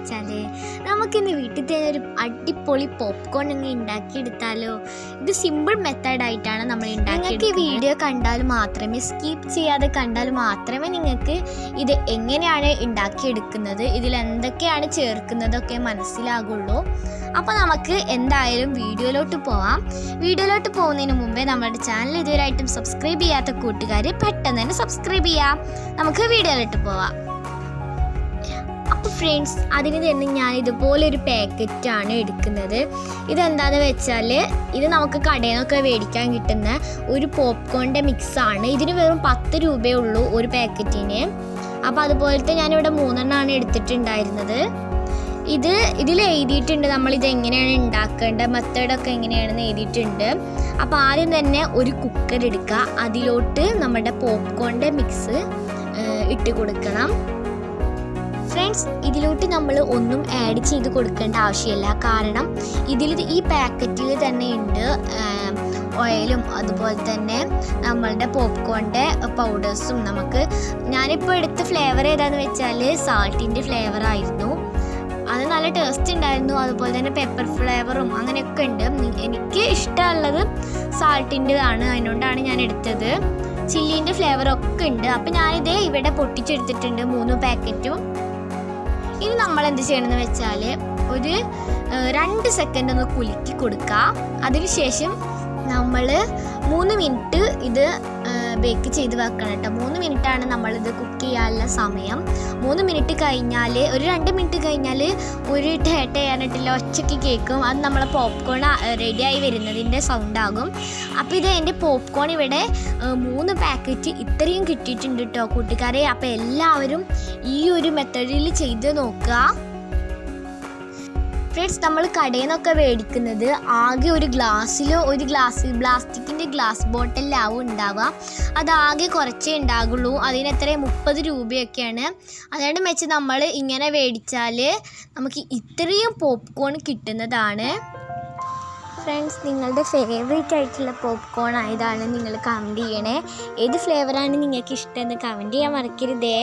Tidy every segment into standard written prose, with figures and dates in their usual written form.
വെച്ചാൽ നമുക്കിന്ന് വീട്ടിൽ തന്നെ ഒരു അടിപൊളി പോപ്കോൺ അങ്ങ് ഉണ്ടാക്കിയെടുത്താലോ. ഇത് സിമ്പിൾ മെത്തേഡായിട്ടാണ് നമ്മൾ ഉണ്ടാക്കിയത്. ഈ വീഡിയോ കണ്ടാൽ മാത്രമേ, സ്കിപ്പ് ചെയ്യാതെ കണ്ടാൽ മാത്രമേ നിങ്ങൾക്ക് ഇത് എങ്ങനെയാണ് ഉണ്ടാക്കിയെടുക്കുന്നത്, ഇതിൽ എന്തൊക്കെയാണ് ചേർക്കുന്നതൊക്കെ മനസ്സിലാകുള്ളൂ. അപ്പോൾ നമുക്ക് എന്തായാലും വീഡിയോയിലോട്ട് പോവാം. വീഡിയോയിലോട്ട് പോകുന്നതിന് മുമ്പേ നമ്മുടെ ചാനൽ ഇതുവരെയായിട്ടും സബ്സ്ക്രൈബ് ചെയ്യാത്ത കൂട്ടുകാർ പെട്ടെന്ന് തന്നെ സബ്സ്ക്രൈബ് ചെയ്യാം. നമുക്ക് വീഡിയോയിലോട്ട് പോവാം. അപ്പോൾ ഫ്രണ്ട്സ്, അതിന് തന്നെ ഞാൻ ഇതുപോലെ ഒരു പാക്കറ്റാണ് എടുക്കുന്നത്. ഇതെന്താണെന്ന് വെച്ചാൽ ഇത് നമുക്ക് കടയിൽ നിന്നൊക്കെ മേടിക്കാൻ കിട്ടുന്ന ഒരു പോപ്കോണിൻ്റെ മിക്സാണ്. ഇതിന് വെറും 10 രൂപയേ ഉള്ളൂ ഒരു പാക്കറ്റിന്. അപ്പോൾ അതുപോലത്തെ ഞാനിവിടെ 3 എണ്ണമാണ് എടുത്തിട്ടുണ്ടായിരുന്നത്. ഇതിൽ എഴുതിയിട്ടുണ്ട് നമ്മളിത് എങ്ങനെയാണ് ഉണ്ടാക്കേണ്ട മെത്തേഡൊക്കെ എങ്ങനെയാണെന്ന് എഴുതിയിട്ടുണ്ട്. അപ്പോൾ ആദ്യം തന്നെ ഒരു കുക്കർ എടുക്കുക, അതിലോട്ട് നമ്മുടെ പോപ്കോണിൻ്റെ മിക്സ് ഇട്ട് കൊടുക്കണം. ഫ്രണ്ട്സ്, ഇതിലോട്ട് നമ്മൾ ഒന്നും ആഡ് ചെയ്ത് കൊടുക്കേണ്ട ആവശ്യമില്ല. കാരണം ഈ പാക്കറ്റിൽ തന്നെ ഉണ്ട് ഓയിലും അതുപോലെ തന്നെ നമ്മളുടെ പോപ്കോണിൻ്റെ പൗഡേഴ്സും. ഞാനിപ്പോൾ എടുത്ത ഫ്ലേവർ ഏതാണെന്ന് വെച്ചാൽ സാൾട്ടിൻ്റെ ഫ്ലേവർ ആയിരുന്നു. അത് നല്ല ടേസ്റ്റ് ഉണ്ടായിരുന്നു. അതുപോലെ തന്നെ പെപ്പർ ഫ്ലേവറും അങ്ങനെയൊക്കെ ഉണ്ട്. എനിക്ക് ഇഷ്ടമുള്ളത് സാൾട്ടിൻ്റെതാണ്, അതിനോണ്ടാണ് ഞാൻ എടുത്തത്. ചില്ലീൻ്റെ ഫ്ലേവറൊക്കെ ഉണ്ട്. അപ്പം ഞാനിത് ഇവിടെ പൊട്ടിച്ചെടുത്തിട്ടുണ്ട് 3 പാക്കറ്റും. ഇനി നമ്മൾ എന്ത് ചെയ്യണമെന്ന് വെച്ചാൽ ഒരു 2 സെക്കൻഡ് ഒന്ന് കുലുക്കി കൊടുക്കുക. അതിനുശേഷം നമ്മൾ 3 മിനിറ്റ് ഇത് ബേക്ക് ചെയ്ത് വെക്കണം കേട്ടോ. 3 മിനിറ്റാണ് നമ്മളിത് കുക്ക് ചെയ്യാനുള്ള സമയം. 3 മിനിറ്റ് കഴിഞ്ഞാൽ, ഒരു 2 മിനിറ്റ് കഴിഞ്ഞാൽ ഒരു ടേട്ട ചെയ്യാനായിട്ടില്ല ഒച്ചയ്ക്ക് കേൾക്കും. അത് നമ്മളെ പോപ്കോൺ റെഡിയായി വരുന്നതിൻ്റെ സൗണ്ടാകും. അപ്പോൾ ഇത് എൻ്റെ പോപ്കോൺ ഇവിടെ 3 പാക്കറ്റ് ഇത്രയും കിട്ടിയിട്ടുണ്ട് കേട്ടോ കൂട്ടുകാരെ. അപ്പോൾ എല്ലാവരും ഈ ഒരു മെത്തേഡിൽ ചെയ്ത് നോക്കുക. ഫ്രണ്ട്സ്, നമ്മൾ കടയിൽ നിന്നൊക്കെ മേടിക്കുന്നത് ആകെ ഒരു പ്ലാസ്റ്റിക്കിൻ്റെ ഗ്ലാസ് ബോട്ടിലാവും ഉണ്ടാവുക. അതാകെ കുറച്ചേ ഉണ്ടാകുള്ളൂ. അതിനെത്ര 30 രൂപയൊക്കെയാണ്. അതുകൊണ്ട് വെച്ച് നമ്മൾ ഇങ്ങനെ മേടിച്ചാൽ നമുക്ക് ഇത്രയും പോപ്കോൺ കിട്ടുന്നതാണ്. ഫ്രണ്ട്സ്, നിങ്ങളുടെ ഫേവറേറ്റ് ആയിട്ടുള്ള പോപ്കോൺ ഏതാണ് നിങ്ങൾ കമൻറ്റ് ചെയ്യണേ. ഏത് ഫ്ലേവറാണ് നിങ്ങൾക്ക് ഇഷ്ടമെന്ന് കമൻറ്റ് ചെയ്യാൻ മറക്കരുതേ.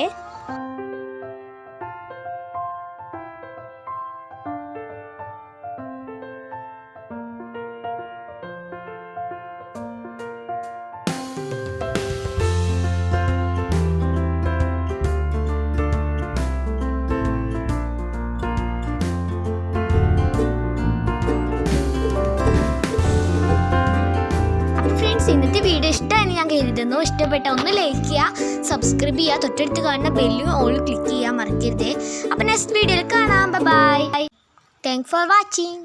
ഇന്നത്തെ വീഡിയോ ഇഷ്ടമായെന്ന് ഞാൻ കരുതുന്നു. ഇഷ്ടപ്പെട്ട ഒന്ന് ലൈക്ക് ചെയ്യുക, സബ്സ്ക്രൈബ് ചെയ്യുക, തൊട്ടടുത്ത് കാണുന്ന ബെല്ലും ഓൾ ക്ലിക്ക് ചെയ്യാൻ മറക്കരുതേ. അപ്പോൾ നെക്സ്റ്റ് വീഡിയോയിൽ കാണാം. ബൈ. Thanks for watching.